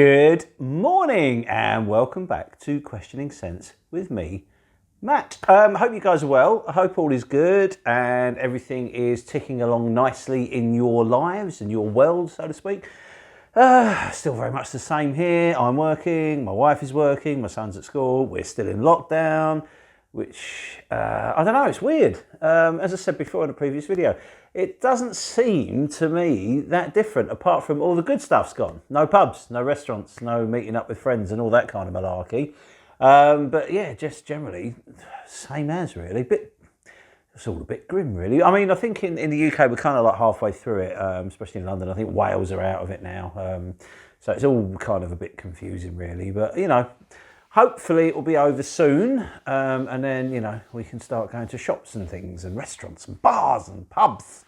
Good morning and welcome back to Questioning Sense with me, Matt. I hope you guys are well. I hope all is good and everything is ticking along nicely in your lives and your world, so to speak. Still very much the same here. I'm working, my wife is working, my son's at school, we're still in lockdown, which, I don't know, it's weird. As I said before in a previous video, it doesn't seem to me that different, apart from all the good stuff's gone. No pubs, no restaurants, no meeting up with friends and all that kind of malarkey. But yeah, just generally, same as really. It's all a bit grim really. I mean, I think in the UK we're kind of like halfway through it, especially in London. I think Wales are out of it now. So it's all kind of a bit confusing really. But, you know, hopefully it will be over soon, and then, you know, we can start going to shops and things and restaurants and bars and pubs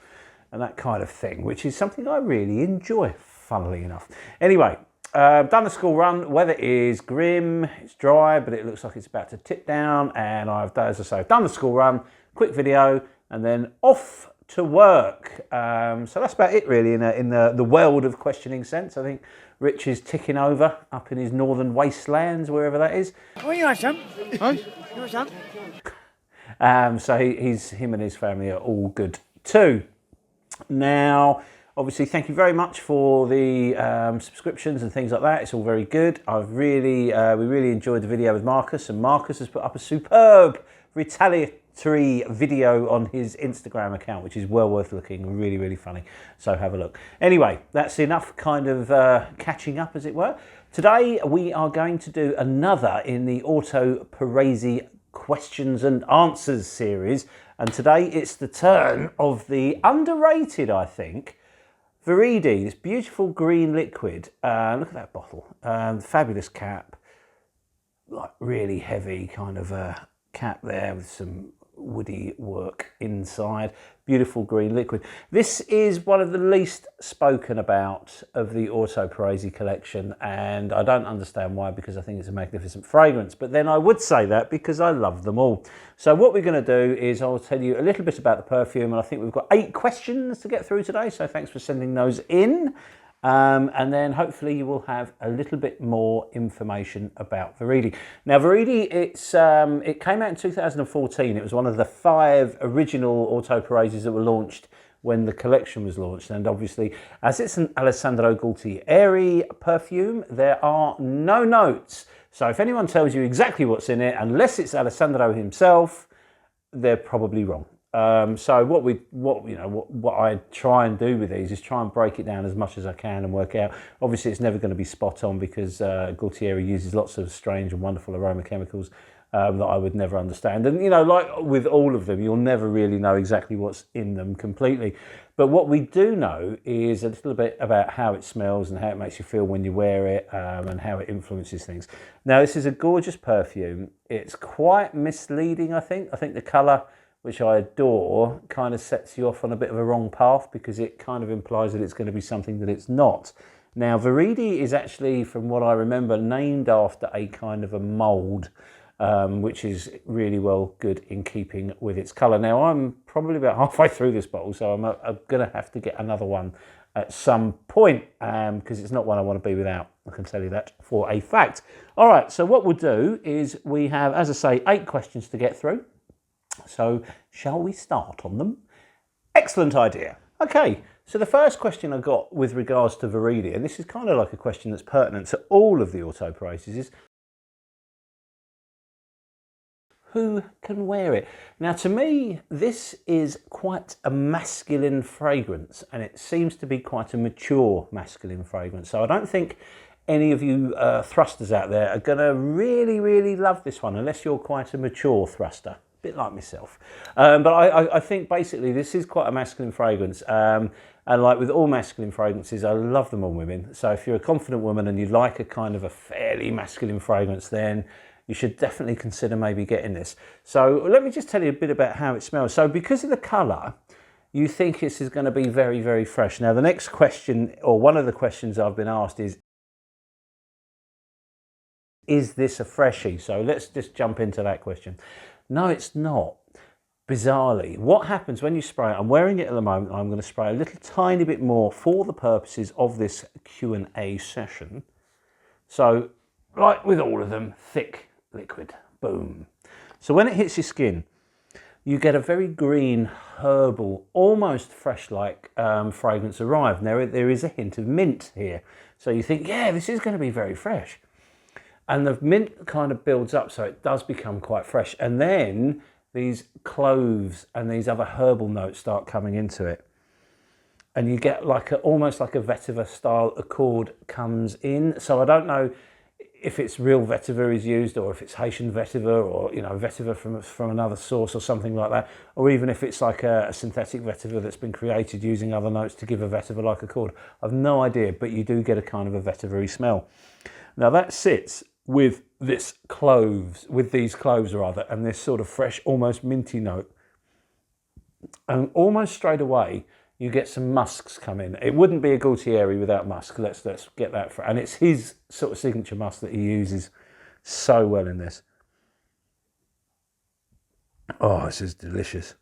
and that kind of thing, which is something I really enjoy, funnily enough. Anyway, done the school run. Weather is grim, it's dry, but it looks like it's about to tip down, and I've done, as I say, done the school run, quick video, and then off to work. So that's about it really in the world of Questioning Sense. I think Rich is ticking over up in his northern wastelands, wherever that is. Oh, you want some? Huh? You want some? So him and his family are all good too. Now, obviously, thank you very much for the subscriptions and things like that. It's all very good. We really enjoyed the video with Marcus, and Marcus has put up a superb retaliatory video on his Instagram account, which is well worth looking, really, really funny. So have a look. Anyway, that's enough kind of catching up, as it were. Today, we are going to do another in the Orto Parisi Questions and Answers series. And today it's the turn of the underrated, I think, Viride, this beautiful green liquid. Look at that bottle. Fabulous cap, like really heavy kind of a cap there with some woody work inside. Beautiful green liquid. This is one of the least spoken about of the Orto Parisi collection, and I don't understand why, because I think it's a magnificent fragrance, but then I would say that because I love them all. So what we're going to do is I'll tell you a little bit about the perfume, and I think we've got 8 questions to get through today, so thanks for sending those in. And then hopefully you will have a little bit more information about Viride. Now Viride, it came out in 2014. It was one of the 5 original Orto Parisis that were launched when the collection was launched. And obviously, as it's an Alessandro Gualtieri perfume, there are no notes. So if anyone tells you exactly what's in it, unless it's Alessandro himself, they're probably wrong. So what I try and do with these is try and break it down as much as I can and work out. Obviously, it's never going to be spot on because Gualtieri uses lots of strange and wonderful aroma chemicals that I would never understand. And, you know, like with all of them, you'll never really know exactly what's in them completely. But what we do know is a little bit about how it smells and how it makes you feel when you wear it, and how it influences things. Now, this is a gorgeous perfume. It's quite misleading, I think. I think the colour, which I adore, kind of sets you off on a bit of a wrong path because it kind of implies that it's going to be something that it's not. Now, Viride is actually, from what I remember, named after a kind of a mould, which is really well good in keeping with its colour. Now, I'm probably about halfway through this bottle, so I'm going to have to get another one at some point because it's not one I want to be without. I can tell you that for a fact. All right, so what we'll do is we have, as I say, 8 questions to get through. So shall we start on them? Excellent idea. Okay, so the first question I got with regards to Viride, and this is kind of like a question that's pertinent to all of the Orto Parisis, is who can wear it? Now, to me, this is quite a masculine fragrance, and it seems to be quite a mature masculine fragrance. So I don't think any of you thrusters out there are going to really, really love this one, unless you're quite a mature thruster. Bit like myself, but I think basically this is quite a masculine fragrance, and like with all masculine fragrances, I love them on women. So if you're a confident woman and you like a kind of a fairly masculine fragrance, then you should definitely consider maybe getting this. So let me just tell you a bit about how it smells. So because of the colour, you think this is going to be very, very fresh. Now the next question, or one of the questions I've been asked is this a freshie? So let's just jump into that question. No, it's not. Bizarrely, what happens when you spray it, I'm wearing it at the moment, I'm going to spray a little tiny bit more for the purposes of this Q&A session. So, like with all of them, thick liquid, boom. So when it hits your skin, you get a very green, herbal, almost fresh-like fragrance arrive. Now, there is a hint of mint here. So you think, yeah, this is going to be very fresh. And the mint kind of builds up, so it does become quite fresh. And then these cloves and these other herbal notes start coming into it. And you get like almost like a vetiver style accord comes in. So I don't know if it's real vetiver is used, or if it's Haitian vetiver, or vetiver from another source or something like that, or even if it's like a synthetic vetiver that's been created using other notes to give a vetiver like accord. I've no idea, but you do get a kind of a vetiver-y smell. Now that sits with these cloves rather, and this sort of fresh, almost minty note, and almost straight away you get some musks come in. It wouldn't be a Gaultieri without musk. Let's get that and it's his sort of signature musk that he uses so well in this. Oh, this is delicious.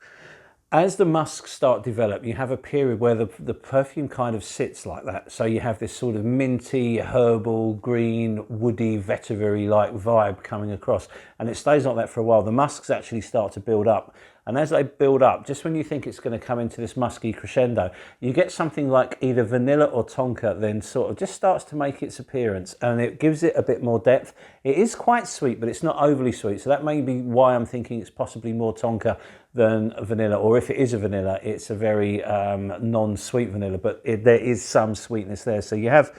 As the musks start to develop, you have a period where the perfume kind of sits like that. So you have this sort of minty, herbal, green, woody, vetiver-like vibe coming across. And it stays like that for a while. The musks actually start to build up. And as they build up, just when you think it's going to come into this musky crescendo, you get something like either vanilla or tonka then sort of just starts to make its appearance, and it gives it a bit more depth. It is quite sweet, but it's not overly sweet. So that may be why I'm thinking it's possibly more tonka than vanilla, or if it is a vanilla, it's a very non-sweet vanilla, but there is some sweetness there. So you have,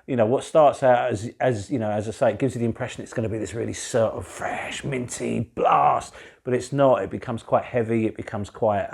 what starts out as I say, it gives you the impression it's going to be this really sort of fresh, minty blast, but it's not. It becomes quite heavy. It becomes quite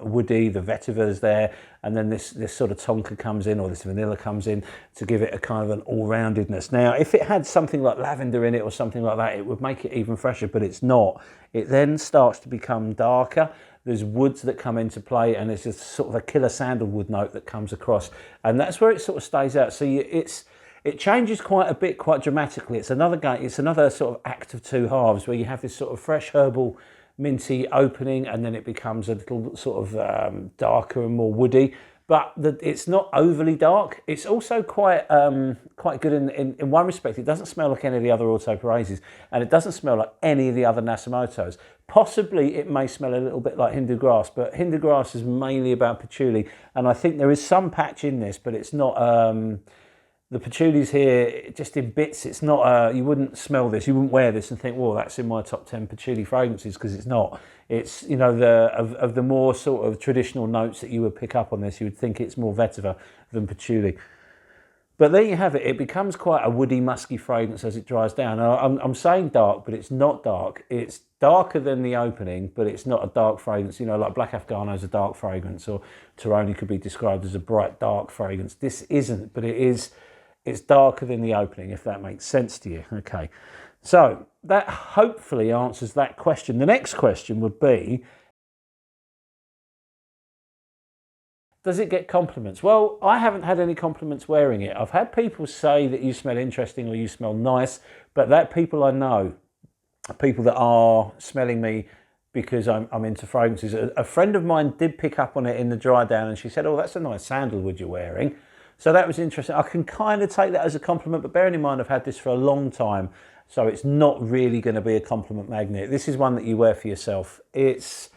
woody. The vetiver's there, and then this sort of tonka comes in, or this vanilla comes in to give it a kind of an all-roundedness. Now, if it had something like lavender in it or something like that, it would make it even fresher, but it's not. It then starts to become darker. There's woods that come into play, and there's just sort of a killer sandalwood note that comes across, and that's where it sort of stays out. So it changes quite a bit, quite dramatically. It's another sort of act of two halves, where you have this sort of fresh herbal, minty opening, and then it becomes a little sort of darker and more woody. But it's not overly dark. It's also quite good in one respect. It doesn't smell like any of the other Orto Parisis, and it doesn't smell like any of the other Nasumotos. Possibly it may smell a little bit like Hindu grass, but Hindu grass is mainly about patchouli, and I think there is some patch in this, but it's not. The patchouli's here just in bits. It's not. You wouldn't smell this. You wouldn't wear this and think, "Well, that's in my top 10 patchouli fragrances," because it's not. It's of the more sort of traditional notes that you would pick up on this, you would think it's more vetiver than patchouli. But there you have it. It becomes quite a woody, musky fragrance as it dries down. I'm saying dark, but it's not dark. It's darker than the opening, but it's not a dark fragrance. Like Black Afghano is a dark fragrance, or Toroni could be described as a bright, dark fragrance. This isn't, but it is. It's darker than the opening, if that makes sense to you. Okay, so that hopefully answers that question. The next question would be, does it get compliments? Well, I haven't had any compliments wearing it. I've had people say that you smell interesting or you smell nice, but that people I know, people that are smelling me because I'm into fragrances. A friend of mine did pick up on it in the dry down, and she said, "Oh, that's a nice sandalwood you're wearing." So that was interesting. I can kind of take that as a compliment, but bearing in mind I've had this for a long time, so it's not really going to be a compliment magnet. This is one that you wear for yourself. It's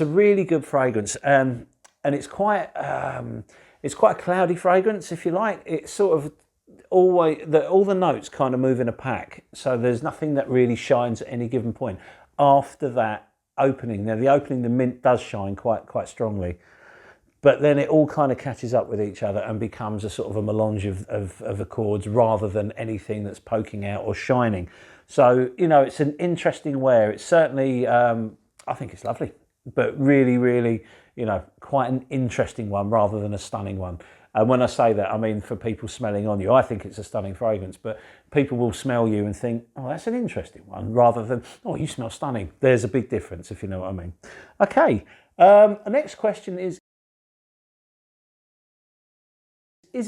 a really good fragrance, and it's quite a cloudy fragrance, if you like. It's sort of all the notes kind of move in a pack, so there's nothing that really shines at any given point. After that opening, now the mint does shine quite strongly. But then it all kind of catches up with each other and becomes a sort of a melange of accords rather than anything that's poking out or shining. So, it's an interesting wear. It's certainly, I think it's lovely, but really, really, quite an interesting one rather than a stunning one. And when I say that, I mean for people smelling on you, I think it's a stunning fragrance, but people will smell you and think, "Oh, that's an interesting one," rather than, "Oh, you smell stunning." There's a big difference, if you know what I mean. Okay, the next question is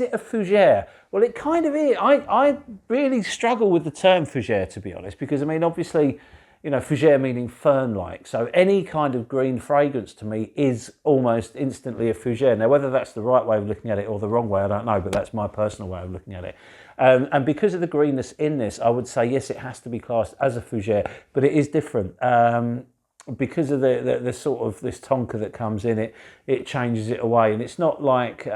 it a fougere? Well, it kind of is. I really struggle with the term fougere, to be honest, because, I mean, obviously, you know, fougere meaning fern-like. So any kind of green fragrance to me is almost instantly a fougere. Now, whether that's the right way of looking at it or the wrong way, I don't know, but that's my personal way of looking at it. And because of the greenness in this, I would say, yes, it has to be classed as a fougere, but it is different. Because of the sort of this tonka that comes in it, it changes it away. And it's not like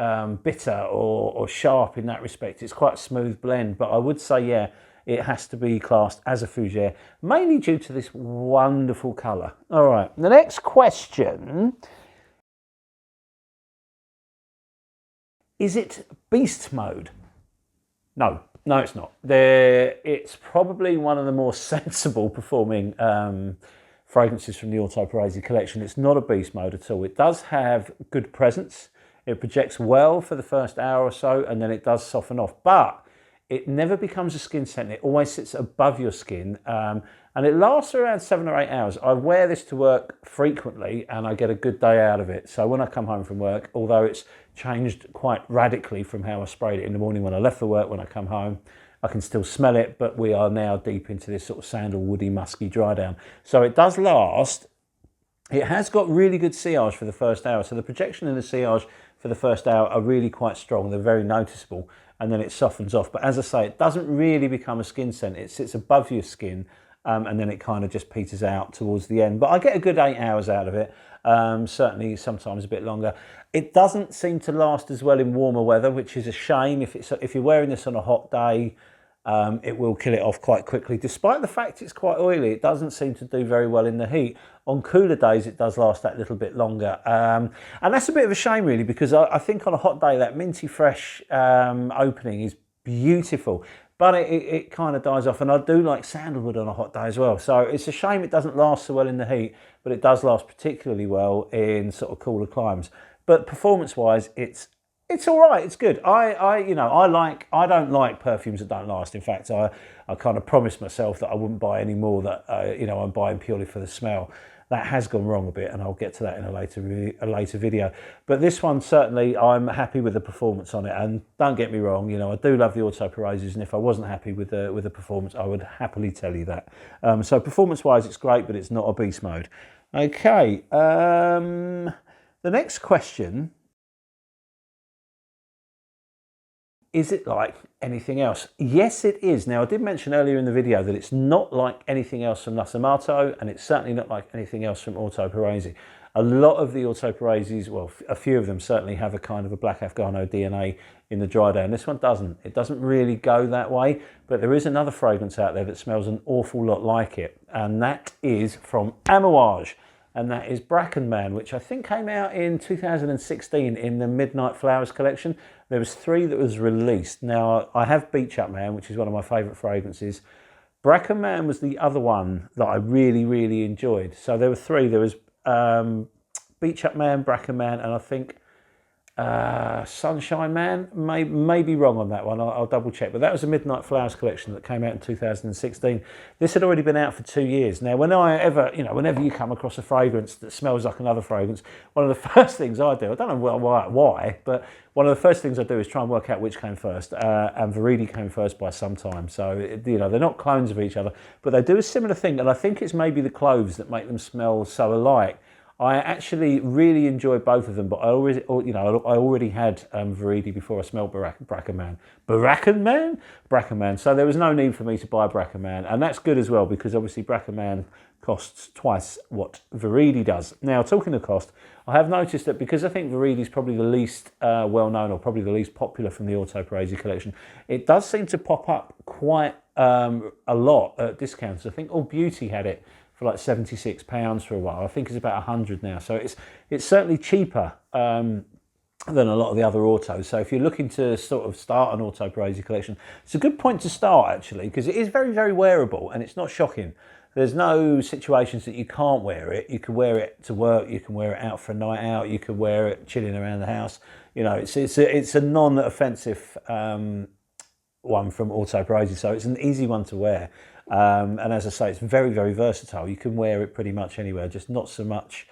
bitter or sharp in that respect. It's quite a smooth blend, but I would say, yeah, it has to be classed as a fougere, mainly due to this wonderful colour. All right, the next question. Is it beast mode? No, it's not. It's probably one of the more sensible performing fragrances from the Orto Parisi collection. It's not a beast mode at all. It does have good presence. It projects well for the first hour or so, and then it does soften off. But it never becomes a skin scent. It always sits above your skin, and it lasts around 7 or 8 hours. I wear this to work frequently, and I get a good day out of it. So when I come home from work, although it's changed quite radically from how I sprayed it in the morning when I left for work, when I come home, I can still smell it, but we are now deep into this sort of sandalwoody, musky dry down. So it does last. It has got really good sillage for the first hour. So the projection and the sillage for the first hour are really quite strong. They're very noticeable, and then it softens off. But as I say, it doesn't really become a skin scent. It sits above your skin, and then it kind of just peters out towards the end. But I get a good 8 hours out of it, certainly sometimes a bit longer. It doesn't seem to last as well in warmer weather, which is a shame. If you're wearing this on a hot day, it will kill it off quite quickly. Despite the fact it's quite oily, it doesn't seem to do very well in the heat. On cooler days, it does last that little bit longer. And that's a bit of a shame, really, because I think on a hot day, that minty fresh opening is beautiful. But it kind of dies off, and I do like sandalwood on a hot day as well. So it's a shame it doesn't last so well in the heat, but it does last particularly well in sort of cooler climes. But performance-wise, it's all right. It's good. I don't like perfumes that don't last. In fact, I kind of promised myself that I wouldn't buy any more that I'm buying purely for the smell. That has gone wrong a bit, and I'll get to that in a later video. But this one, certainly, I'm happy with the performance on it. And don't get me wrong, I do love the Orto Parisis, and if I wasn't happy with the performance, I would happily tell you that. So performance-wise, it's great, but it's not a beast mode. Okay. The next question. Is it like anything else? Yes, it is. Now, I did mention earlier in the video that it's not like anything else from Nasamato, and it's certainly not like anything else from Orto Parisi. A lot of the Orto Parisis, well, a few of them certainly have a kind of a black Afghano DNA in the dry down. This one doesn't. It doesn't really go that way, but there is another fragrance out there that smells an awful lot like it, and that is from Amouage. And that is Bracken Man, which I think came out in 2016 in the Midnight Flowers collection. There was 3 that was released. Now, I have Beach Up Man, which is one of my favourite fragrances. Bracken Man was the other one that I really, really enjoyed. So there were 3. There was Beach Up Man, Bracken Man, and I think Sunshine Man. May be wrong on that one. I'll double check. But that was a Midnight Flowers collection that came out in 2016. This had already been out for 2 years. Now, whenever you come across a fragrance that smells like another fragrance, one of the first things I do, I don't know why, but one of the first things I do is try and work out which came first. And Viride came first by some time. So, they're not clones of each other, but they do a similar thing. And I think it's maybe the cloves that make them smell so alike. I actually really enjoy both of them, but I already had Viride before I smelled Bracken Man. Bracken Man. So there was no need for me to buy Bracken Man, and that's good as well, because obviously Bracken Man costs twice what Viride does. Now, talking of cost, I have noticed that because I think Viride is probably the least well-known, or probably the least popular from the Orto Parisi collection, it does seem to pop up quite a lot at discounts. I think All Beauty had it for like £76 for a while. I think it's about 100 now. So it's certainly cheaper than a lot of the other autos. So if you're looking to sort of start an Orto Parisi collection, it's a good point to start, actually, because it is very, very wearable, and it's not shocking. There's no situations that you can't wear it. You can wear it to work, you can wear it out for a night out, you can wear it chilling around the house. It's a non-offensive one from Orto Parisi, so it's an easy one to wear. And as I say, it's very, very versatile. You can wear it pretty much anywhere, just not so much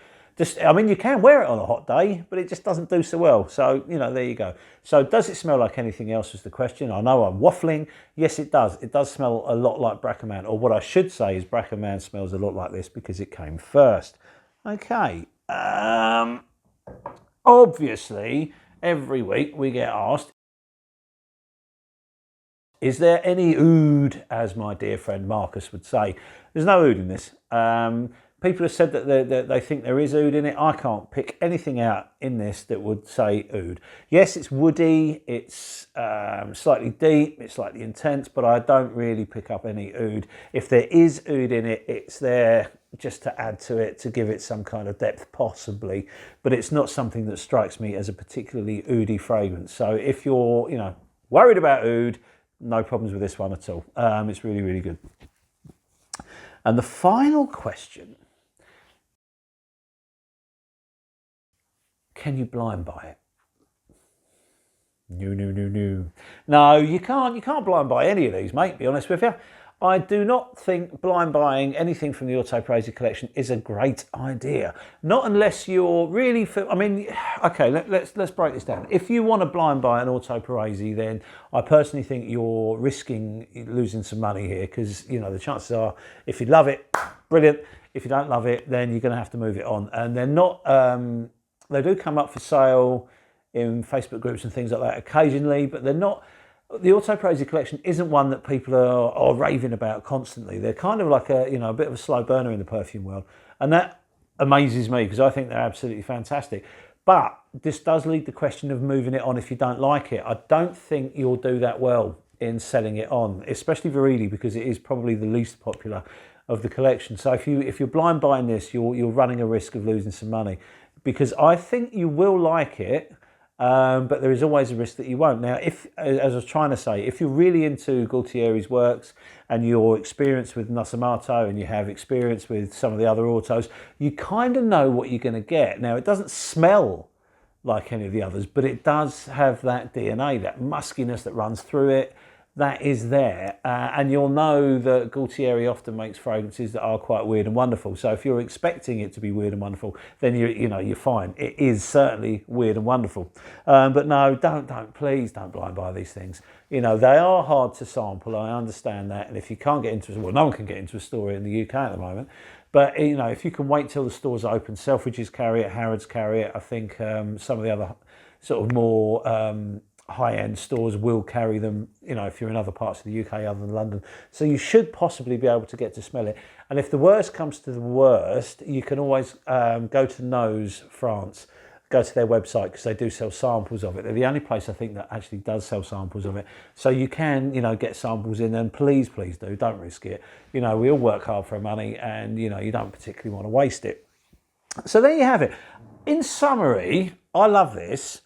I mean, you can wear it on a hot day, but it just doesn't do so well. So, there you go. So does it smell like anything else is the question. I know I'm waffling. Yes, it does. It does smell a lot like Brackerman, or what I should say is Brackerman smells a lot like this because it came first. Okay. Obviously, every week we get asked, is there any oud, as my dear friend Marcus would say? There's no oud in this. People have said that they think there is oud in it. I can't pick anything out in this that would say oud. Yes, it's woody, it's slightly deep, it's slightly intense, but I don't really pick up any oud. If there is oud in it, it's there just to add to it, to give it some kind of depth, possibly. But it's not something that strikes me as a particularly oudy fragrance. So if you're, worried about oud, no problems with this one at all. It's really, really good. And the final question, can you blind buy it? No. No, you can't blind buy any of these, mate, be honest with you. I do not think blind buying anything from the Orto Parisi collection is a great idea. Not unless you're really, okay, let's break this down. If you want to blind buy an Orto Parisi, then I personally think you're risking losing some money here, because, the chances are, if you love it, brilliant. If you don't love it, then you're going to have to move it on. And they're not, they do come up for sale in Facebook groups and things like that occasionally, but they're not. The Orto Parisi collection isn't one that people are raving about constantly. They're kind of like a bit of a slow burner in the perfume world, and that amazes me because I think they're absolutely fantastic. But this does lead the question of moving it on if you don't like it. I don't think you'll do that well in selling it on, especially Viride, because it is probably the least popular of the collection. So if you're blind buying this, you're running a risk of losing some money, because I think you will like it. But there is always a risk that you won't. Now, as I was trying to say, if you're really into Gualtieri's works and you're experienced with Nosamato and you have experience with some of the other autos, you kind of know what you're going to get. Now, it doesn't smell like any of the others, but it does have that DNA, that muskiness that runs through it. That is there, and you'll know that Gualtieri often makes fragrances that are quite weird and wonderful. So if you're expecting it to be weird and wonderful, then you're fine. It is certainly weird and wonderful, but no, please don't blind buy these things. They are hard to sample. I understand that, and if you can't get into, no one can get into a store in the UK at the moment. But if you can wait till the stores open, Selfridges carry it, Harrods carry it. I think some of the other sort of more high-end stores will carry them, if you're in other parts of the UK other than London. So you should possibly be able to get to smell it. And if the worst comes to the worst, you can always go to Nose France, go to their website, because they do sell samples of it. They're the only place I think that actually does sell samples of it. So you can, get samples in, and please do, don't risk it. We all work hard for our money, and, you don't particularly want to waste it. So there you have it. In summary, I love this.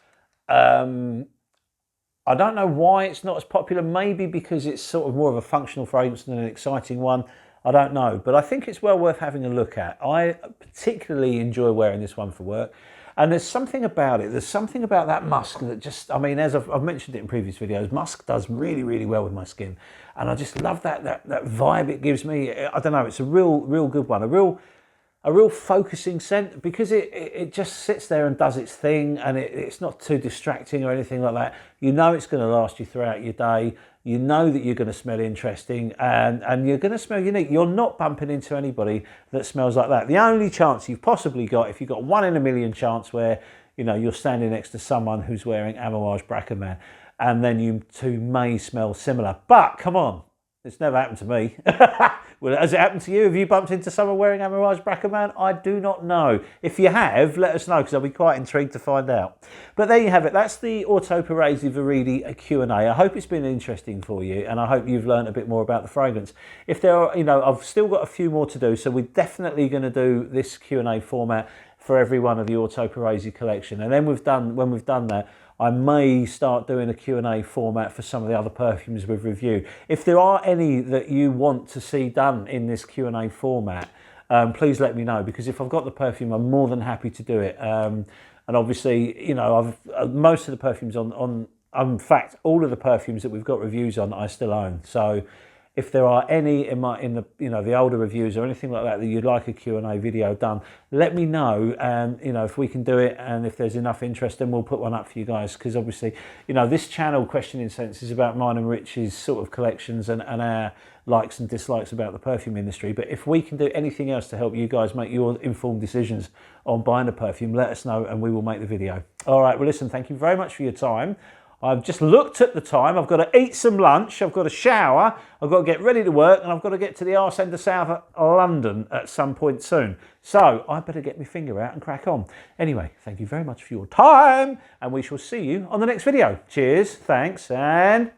I don't know why it's not as popular. Maybe because it's sort of more of a functional fragrance than an exciting one. I don't know. But I think it's well worth having a look at. I particularly enjoy wearing this one for work. And there's something about it. There's something about that musk that just, as I've mentioned it in previous videos, musk does really, really well with my skin. And I just love that vibe it gives me. I don't know. It's a real good one. A real focusing scent, because it just sits there and does its thing, and it's not too distracting or anything like that. It's going to last you throughout your day. You know that you're going to smell interesting, and you're going to smell unique. You're not bumping into anybody that smells like that. The only chance you've possibly got, if you've got 1 in a million chance where you're standing next to someone who's wearing Amouage Brackerman, and then you two may smell similar. But come on, it's never happened to me. Well, has it happened to you? Have you bumped into someone wearing Amouage Brackerman? I do not know. If you have, let us know, because I'll be quite intrigued to find out. But there you have it. That's the Orto Parisi Viride Q&A. I hope it's been interesting for you, and I hope you've learned a bit more about the fragrance. If there are, I've still got a few more to do, so we're definitely going to do this Q&A format for every one of the Orto Parisi collection. And then when we've done that, I may start doing a Q&A format for some of the other perfumes we've reviewed. If there are any that you want to see done in this Q&A format, please let me know, because if I've got the perfume, I'm more than happy to do it. And obviously, I've most of the perfumes in fact, all of the perfumes that we've got reviews on, I still own. So if there are any in the the older reviews or anything like that that you'd like a Q&A video done, let me know, and if we can do it, and if there's enough interest, then we'll put one up for you guys, because obviously this channel, Questioning Sense, is about mine and Rich's sort of collections and our likes and dislikes about the perfume industry. But if we can do anything else to help you guys make your informed decisions on buying a perfume, let us know and we will make the video. All right, well listen, thank you very much for your time. I've just looked at the time. I've got to eat some lunch, I've got to shower, I've got to get ready to work, and I've got to get to the arse end of South London at some point soon. So I better get my finger out and crack on. Anyway, thank you very much for your time, and we shall see you on the next video. Cheers, thanks, and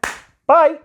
bye.